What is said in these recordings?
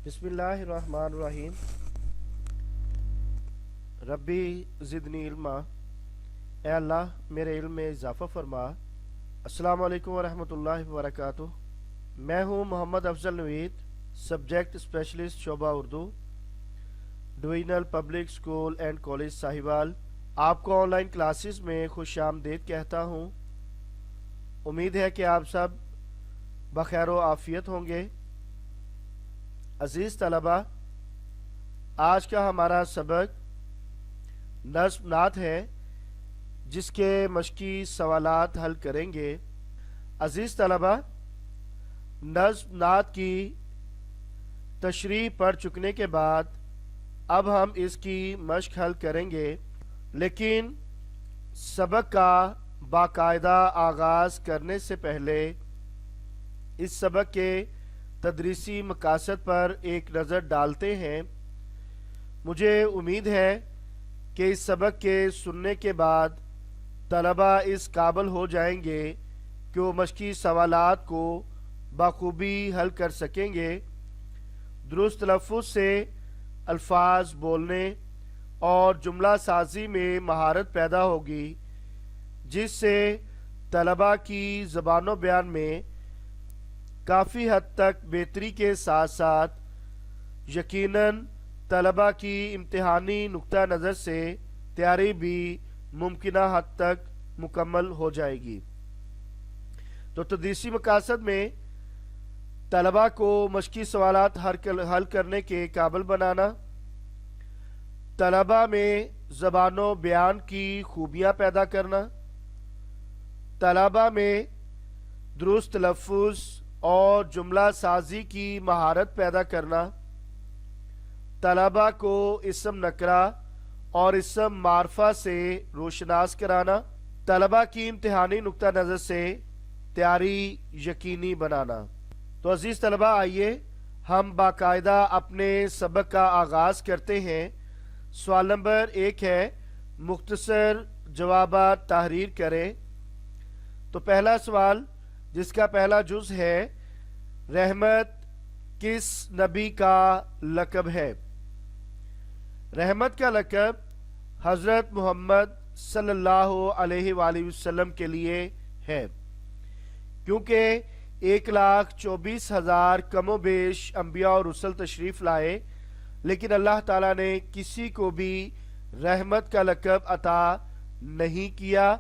बिस्मिल्लाहिर्रहमानिर्रहीम। रब्बी ज़िदनी इल्मा, ए अल्लाह मेरे इल्म में इजाफ़ा फरमा। अस्सलामु अलैकुम वरहमतुल्लाहि वबरकातुहू। मैं हूँ मोहम्मद अफजल नवीद, सब्जेक्ट स्पेशलिस्ट शोबा Urdu, divisional public school and college Sahiwal. आपको ऑनलाइन क्लासेस में खुश आमदीद कहता हूँ। उम्मीद है कि आप सब बखैर व आफ़ियत होंगे। अज़ीज़ तलबा, आज का हमारा सबक नज़्म नात है, जिसके मश्की सवालात हल करेंगे। अज़ीज़ तलबा, नज़्म नात की तशरीह पढ़ चुकने के बाद अब हम इसकी मश्क हल करेंगे, लेकिन सबक का बाकायदा आगाज़ करने से पहले इस सबक के तदरीसी मकासद पर एक नज़र डालते हैं। मुझे उम्मीद है कि इस सबक के सुनने के बाद तलबा इस काबिल हो जाएंगे कि वो मश्की सवालात को बखूबी हल कर सकेंगे। दुरुस्त तलफ़्फ़ुज़ से अल्फाज बोलने और जुमला साजी में महारत पैदा होगी, जिससे तलबा की ज़बान बयान में काफ़ी हद तक बेहतरी के साथ साथ यकीनन तलबा की इम्तिहानी नुक्ता नज़र से तैयारी भी मुमकिन हद तक मुकम्मल हो जाएगी। तो तदरीसी मकासद में तलबा को मश्की सवालात हल करने के काबिल बनाना, तलबा में ज़बानो बयान की खूबियाँ पैदा करना, तलबा में दुरुस्त तलफ़्फ़ुज़ और जुमला साजी की महारत पैदा करना, तलबा को इसम नकरा और इसम मारफा से रोशनास कराना, तलबा की इम्तिहानी नुक्ता नज़र से तैयारी यकीनी बनाना। तो अजीज़ तलबा, आइए हम बाकायदा अपने सबक का आगाज़ करते हैं। सवाल नंबर 1 है, मुख्तसर जवाबात तहरीर करें। तो पहला सवाल, जिसका पहला जुज़ है, रहमत किस नबी का लक़ब है? रहमत का लक़ब हज़रत मोहम्मद सल्लल्लाहु अलैहि वसल्लम के लिए है, क्योंकि 1,24,000 कमो बेश अम्बिया और रुसल तशरीफ़ लाए, लेकिन अल्लाह ताला ने किसी को भी रहमत का लक़ब अता नहीं किया।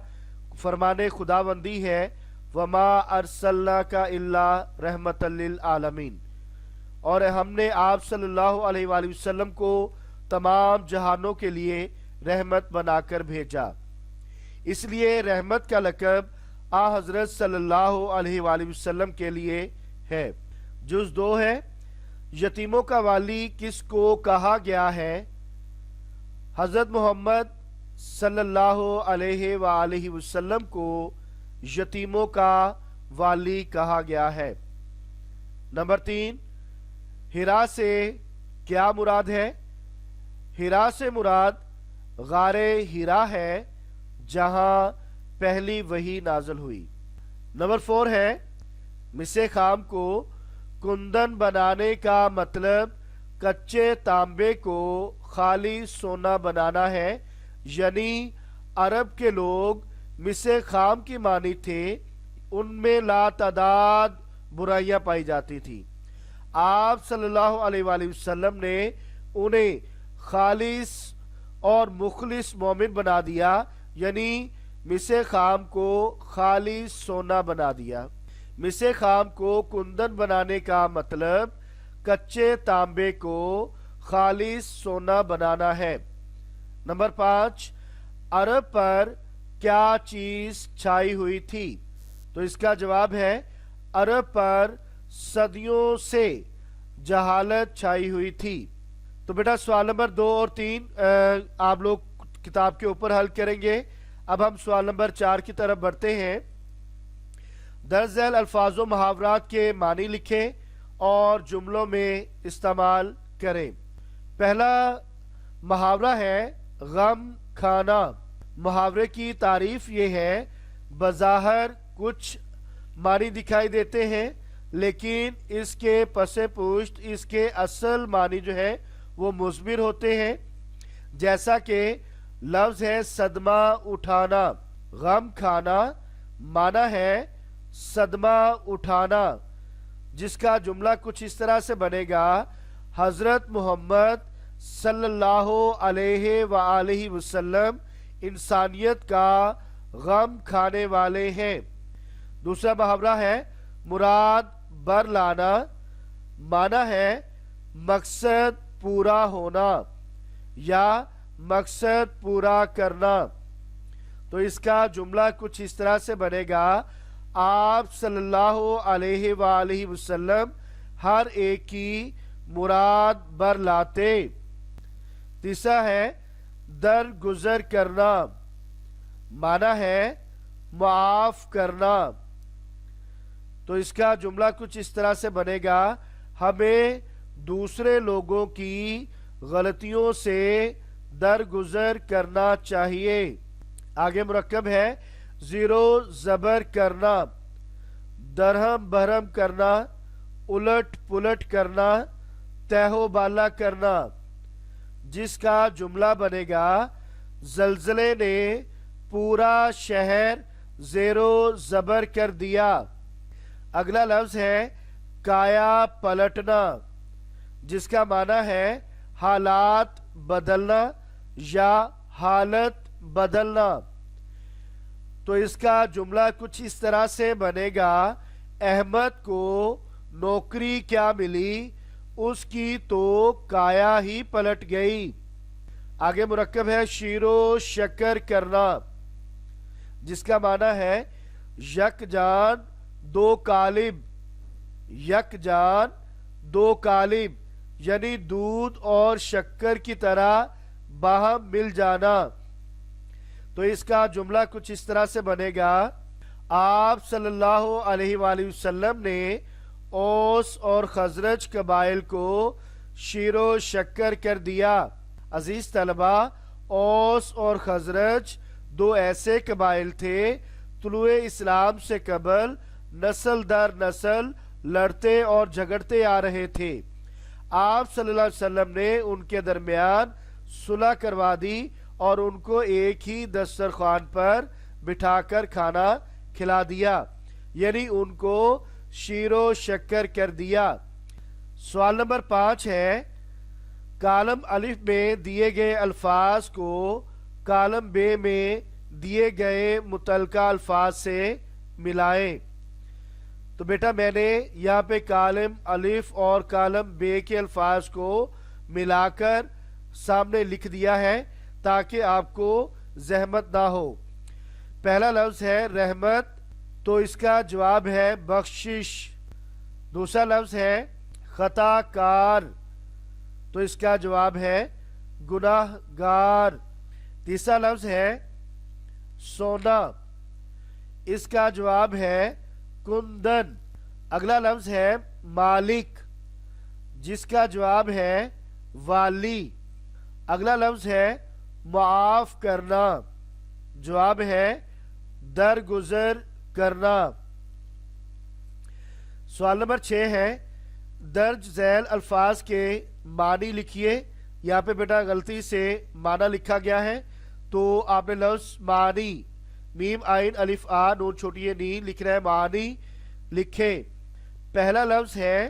फरमाने खुदाबंदी है, वमा अरसलनाका इल्ला रहमतल लिल आलमीन, और हमने आप सल्लल्लाहु अलैहि वसल्लम को तमाम जहानों के लिए रहमत बनाकर भेजा। इसलिए रहमत का लक़ब आ हज़रत सल्लल्लाहु अलैहि वसल्लम के लिए है। जुज़ 2 है, यतीमों का वाली किसको कहा गया है? हज़रत मोहम्मद सल्लल्लाहु अलैहि वसल्लम को यतीमों का वाली कहा गया है। नंबर 3, हिरा से क्या मुराद है? हिरा से मुराद गारे हिरा है, जहां पहली वही नाज़िल हुई। नंबर 4 है, मिसे खाम को कुंदन बनाने का मतलब कच्चे तांबे को खाली सोना बनाना है, यानी अरब के लोग मिसे खाम की मानी थे, उनमें लातादाद बुराइयां पाई जाती थी। आप सल्लल्लाहु अलैहि वसल्लम ने उन्हें खालिस और मुखलिस मोमिन बना दिया, यानी मिसे खाम को खालिस सोना बना दिया। मिसे खाम को कुंदन बनाने का मतलब कच्चे तांबे को खालिस सोना बनाना है। नंबर 5, अरब पर क्या चीज छाई हुई थी? तो इसका जवाब है, अरब पर सदियों से जहालत छाई हुई थी। तो बेटा सवाल नंबर 2 और 3 आप लोग किताब के ऊपर हल करेंगे। अब हम सवाल नंबर 4 की तरफ बढ़ते हैं। दर्ज झैल अल्फाजों मुहावरात के मानी लिखें और जुमलों में इस्तेमाल करें। पहला मुहावरा है गम खाना। मुहावरे की तारीफ ये है, बज़ाहिर कुछ मानी दिखाई देते हैं, لیکن اس کے پس پشت اس کے اصل معنی جو ہے وہ مثمر ہوتے ہیں، جیسا کہ لفظ ہے صدمہ اٹھانا، غم کھانا، معنی ہے صدمہ اٹھانا، جس کا جملہ کچھ اس طرح سے بنے گا: حضرت محمد صلی اللہ علیہ وآلہ وسلم انسانیت کا غم کھانے والے ہیں۔ دوسرا محاورہ ہے مراد بر لانا، معنی ہے مقصد پورا ہونا یا مقصد پورا کرنا۔ تو اس کا جملہ کچھ اس طرح سے بنے گا: آپ صلی اللہ علیہ وآلہ وسلم ہر ایک کی مراد بر لاتے۔ تیسرا ہے درگزر کرنا، معنی ہے معاف کرنا۔ تو اس کا جملہ کچھ اس طرح سے بنے گا: ہمیں دوسرے لوگوں کی غلطیوں سے درگزر کرنا چاہیے۔ آگے مرکب ہے زیر و زبر کرنا، درہم بھرم کرنا، الٹ پلٹ کرنا، تہ و بالا کرنا، جس کا جملہ بنے گا: زلزلے نے پورا شہر زیر و زبر کر دیا۔ اگلا لفظ ہے کایا پلٹنا، جس کا معنی ہے حالات بدلنا یا حالت بدلنا۔ تو اس کا جملہ کچھ اس طرح سے بنے گا: احمد کو نوکری کیا ملی، اس کی تو کایا ہی پلٹ گئی۔ آگے مرکب ہے شیر و شکر کرنا، جس کا معنی ہے یک جان دو کالب، یک جان دو کالب یعنی دودھ اور شکر کی طرح باہم مل جانا۔ تو اس کا جملہ کچھ اس طرح سے بنے گا: آپ صلی اللہ علیہ وآلہ وسلم نے اوس اور خزرج قبائل کو شیر و شکر کر دیا۔ عزیز طلبہ، اوس اور خزرج دو ایسے قبائل تھے طلوع اسلام سے قبل نسل در نسل لڑتے اور جھگڑتے آ رہے تھے۔ آپ صلی اللہ علیہ وسلم نے ان کے درمیان صلح کروا دی اور ان کو ایک ہی دسترخوان پر بٹھا کر کھانا کھلا دیا، یعنی ان کو شیر و شکر کر دیا۔ سوال نمبر 5 ہے کالم الف میں دیے گئے الفاظ کو کالم بے میں دیے گئے متعلقہ الفاظ سے ملائیں۔ تو بیٹا میں نے یہاں پہ کالم الف اور کالم بے کے الفاظ کو ملا کر سامنے لکھ دیا ہے تاکہ آپ کو زحمت نہ ہو۔ پہلا لفظ ہے رحمت، تو اس کا جواب ہے بخشش۔ دوسرا لفظ ہے خطا کار، تو اس کا جواب ہے گناہ گار۔ تیسرا لفظ ہے سونا، اس کا جواب ہے کندن۔ اگلا لفظ ہے مالک، جس کا جواب ہے والی۔ اگلا لفظ ہے معاف کرنا، جواب ہے درگزر کرنا۔ سوال نمبر 6 ہے درج ذیل الفاظ کے معنی لکھیے۔ یہاں پہ بیٹا غلطی سے معنی لکھا گیا ہے، تو آپ نے لفظ معنی میم عین الف آ نون چھوٹی نی لکھنا ہے، معنی لکھے۔ پہلا لفظ ہے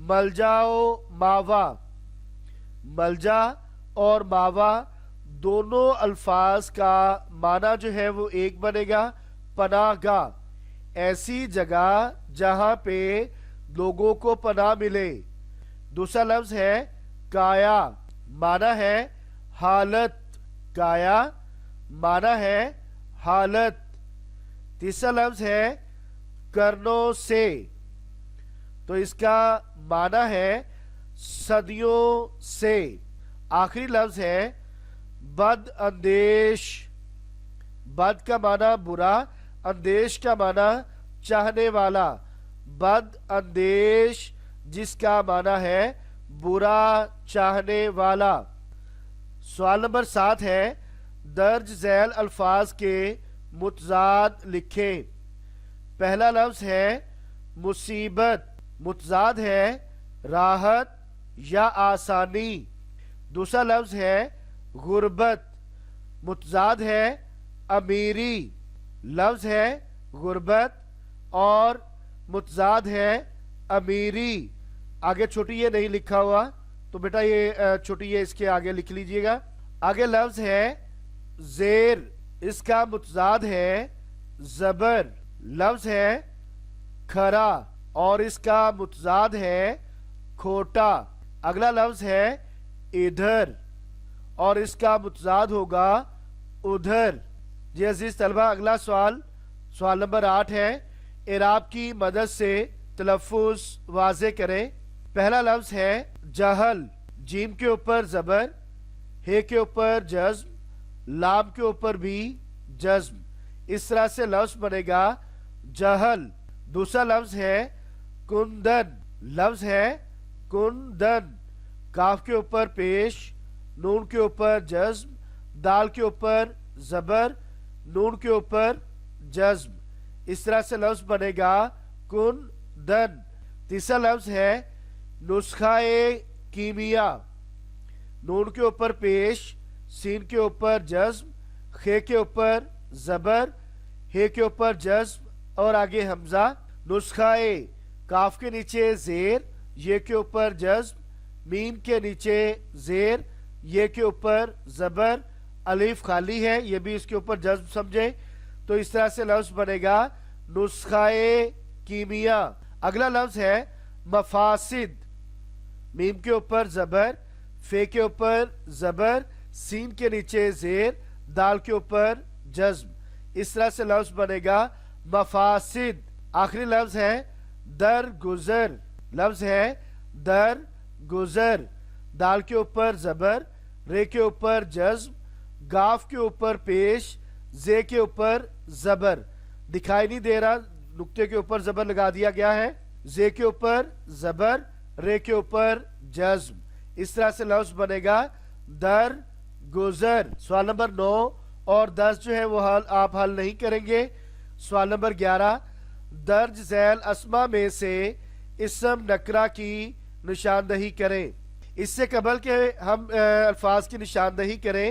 ملجا و ماوا۔ ملجا اور ماوا دونوں الفاظ کا معنی جو ہے وہ ایک بنے گا، پناہ گاہ، ایسی جگہ جہاں پہ لوگوں کو پناہ ملے۔ دوسرا لفظ ہے کایا، معنی ہے حالت، کایا معنی ہے حالت۔ تیسرا لفظ ہے کرنوں سے، تو اس کا معنی ہے صدیوں سے۔ آخری لفظ ہے بد اندیش۔ بد کا معنی برا، اندیش کا معنی چاہنے والا۔ بد اندیش جس کا معنی ہے برا چاہنے والا۔ سوال نمبر 7 ہے درج ذیل الفاظ کے متضاد لکھیں۔ پہلا لفظ ہے مصیبت، मुतजाद है राहत या आसानी। दूसरा लफ्ज है गुर्बत, मुतजाद है अमीरी। लफ्ज है गुर्बत और मुतजाद है अमीरी। आगे छोटी ये नहीं लिखा हुआ तो बेटा ये छोटी ये इसके आगे लिख लीजिएगा। आगे लफ्ज है जेर, इसका मुतजाद है जबर। लफ्ज है खरा और इसका मुतजाद है खोटा। अगला लफ्ज है इधर और इसका मुतजाद होगा उधर। जी अजीज तलबा, अगला सवाल नंबर 8 है। इराब की मदद से तलफ़ुज़ वाज़े करें। पहला लफ्ज है जहल, जीम के ऊपर जबर, हे के ऊपर जज्म, लाम के ऊपर भी जज्म। इस तरह से लफ्ज बनेगा जहल। दूसरा लफ्ज है कुंदन, लफ्ज है कुंदन, काफ के ऊपर पेश, नून के ऊपर जज्म, दाल के ऊपर जबर, नून के ऊपर जज्म। इस तरह से लफ्ज बनेगा कुंदन। तीसरा लफ्ज है नुस्खाए कीमिया, नून के ऊपर पेश, सीन के ऊपर जज्म, खे के ऊपर जबर, हे के ऊपर जज्म और आगे हमजा। नुस्खाए, काफ के नीचे जेर, ये के ऊपर जज्म, मीम के नीचे जेर, ये के ऊपर जबर, अलीफ खाली है, ये भी इसके ऊपर जज्म समझे। तो इस तरह से लफ्ज बनेगा नुस्खाए कीमिया। अगला लफ्ज है मफासिद, मीम के ऊपर जबर, फे के ऊपर जबर, सीन के नीचे जेर, दाल के ऊपर जज्म। इस तरह से लफ्ज बनेगा मफासिद। आखिरी लफ्ज है दर गुजर, लफ्ज है दर गुजर, दाल के ऊपर जबर, रे के ऊपर जज्म, गाफ के ऊपर पेश, जे के ऊपर जबर। दिखाई नहीं दे रहा, नुक्ते के ऊपर जबर लगा दिया गया है। जे के ऊपर जबर, रे के ऊपर जज्म। इस तरह से लफ्ज बनेगा दर गुजर। सवाल नंबर 9 और 10 जो है वो आप हल नहीं करेंगे। सवाल नंबर 11, दर्ज झैल अस्मा में से इस्म नकरा की निशानदही करें। इससे कबल के हम अल्फाज की निशानदही करें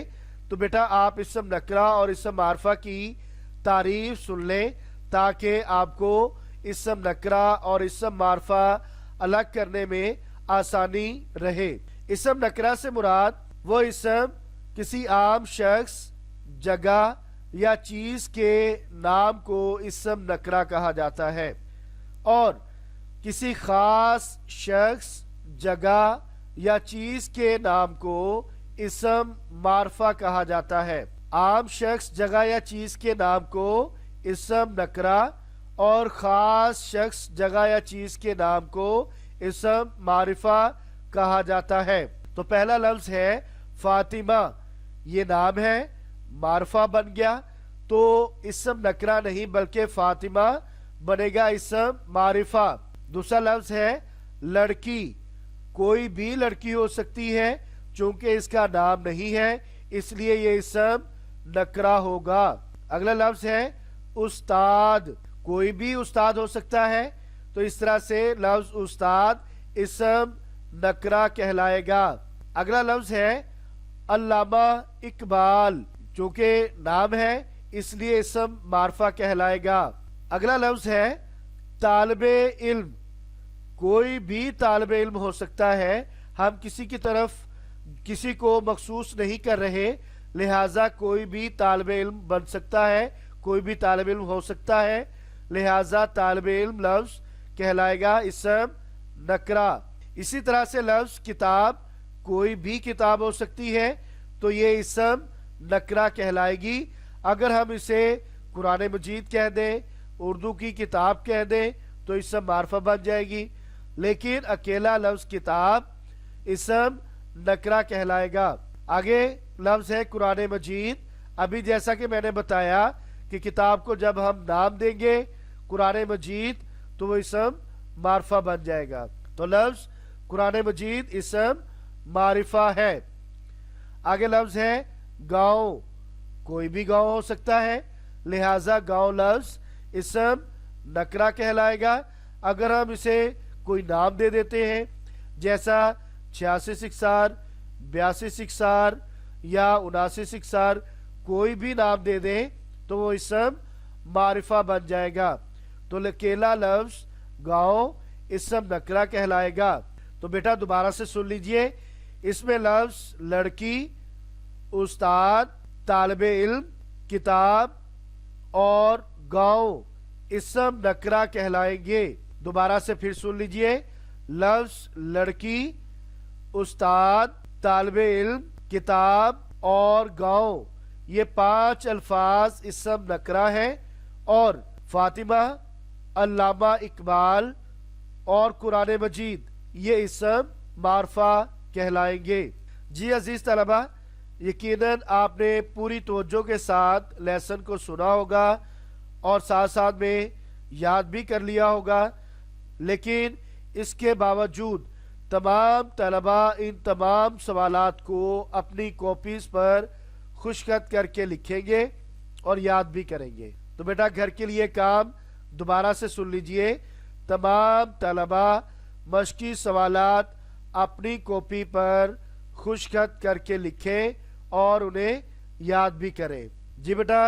तो बेटा आप इस्म नकरा और इस्म मारफा की तारीफ सुन लें ताकि आपको इस्म नकरा और इस्म मारफा अलग करने में आसानी रहे। इस्म नकरा से मुराद वो इस्म किसी आम शख्स, जगह या चीज के नाम को इस्म नकरा कहा जाता है और किसी खास शख्स, जगह या चीज के नाम को इस्म मारफा कहा जाता है। आम शख्स, जगह या चीज के नाम को इस्म नकरा और खास शख्स, जगह या चीज के नाम को इस्म मारिफा कहा जाता है। तो पहला लफ्ज है फातिमा, ये नाम है, मारफा बन गया तो इस्म नकरा नहीं बल्कि फातिमा बनेगा इस्म मारिफा। दूसरा लफ्ज है लड़की, कोई भी लड़की हो सकती है, चूंकि इसका नाम नहीं है इसलिए ये इस्म नकरा होगा। अगला लफ्ज है उस्ताद, कोई भी उस्ताद हो सकता है तो इस तरह से लफ्ज उस्ताद इस्म नकरा कहलाएगा। अगला लफ्ज है अल्लामा इकबाल, चूंकि नाम है इसलिए इस्म मारफा कहलाएगा। अगला लफ्ज है तालिबे इल्म, कोई भी तालिबे इल्म हो सकता है, हम किसी की तरफ किसी को मखसूस नहीं कर रहे, लिहाजा कोई भी तालिबे इल्म बन सकता है, कोई भी तालिबे इल्म हो सकता है, लिहाजा तालिबे इल्म लफ्ज कहलाएगा इस्म नकरा। इसी तरह से लफ्ज किताब, कोई भी किताब हो सकती है तो ये इस्म नकरा कहलाएगी। अगर हम इसे कुरान मजीद कह दें, उर्दू की किताब कह दें तो इस्म मारफा बन जाएगी, लेकिन अकेला लफ्ज किताब इस्म नकरा कहलाएगा। आगे लफ्ज है कुरान मजीद। अभी जैसा कि मैंने बताया कि किताब को जब हम नाम देंगे कुरान मजीद तो वो इस्म मारफा बन जाएगा। तो लफ्ज कुरान मजीद इस्म मारिफा है। आगे लफ्ज है गांव, कोई भी गांव हो सकता है, लिहाजा गांव लफ्ज इस्म नकरा कहलाएगा। अगर हम इसे कोई नाम दे देते हैं, जैसा 86 सिक्सार, 82 सिक्सार या 79 सिक्सार, कोई भी नाम दे दें तो वो इसम मारिफा बन जाएगा। तो लकेला लफ्ज गाँव इसम नकरा कहलाएगा। तो बेटा दोबारा से सुन लीजिए, इसमें लफ्ज लड़की, उस्ताद, तालिबे इल्म, किताब और गाँव इसम नकरा कहलाएंगे। दोबारा से फिर सुन लीजिए, लफ्ज लड़की, उस्ताद, तालिबे इल्म, किताब और गाँव, ये 5 अल्फाज इसम नकरा है और फातिमा, अल्लामा इकबाल और कुरान मजीद ये इसम मारफा कहलाएंगे। जी अजीज तलबा, यकीनन आपने पूरी तवज्जो के साथ लेसन को सुना होगा और साथ साथ में याद भी कर लिया होगा, लेकिन इसके बावजूद तमाम तलबा इन तमाम सवालात को अपनी कॉपीज पर खुशखत करके लिखेंगे और याद भी करेंगे। तो बेटा घर के लिए काम दोबारा से सुन लीजिए, तमाम तलबा मश्की सवालात अपनी कॉपी पर खुशखत करके लिखें और उन्हें याद भी करें। जी बेटा,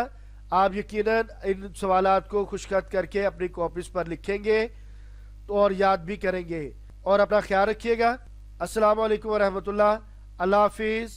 आप यकीनन इन सवालात को खुशखत करके अपनी कॉपीज पर लिखेंगे और याद भी करेंगे। और अपना ख्याल रखिएगा। अस्सलाम वालेकुम व रहमतुल्लाह। अल्लाह हाफिज़।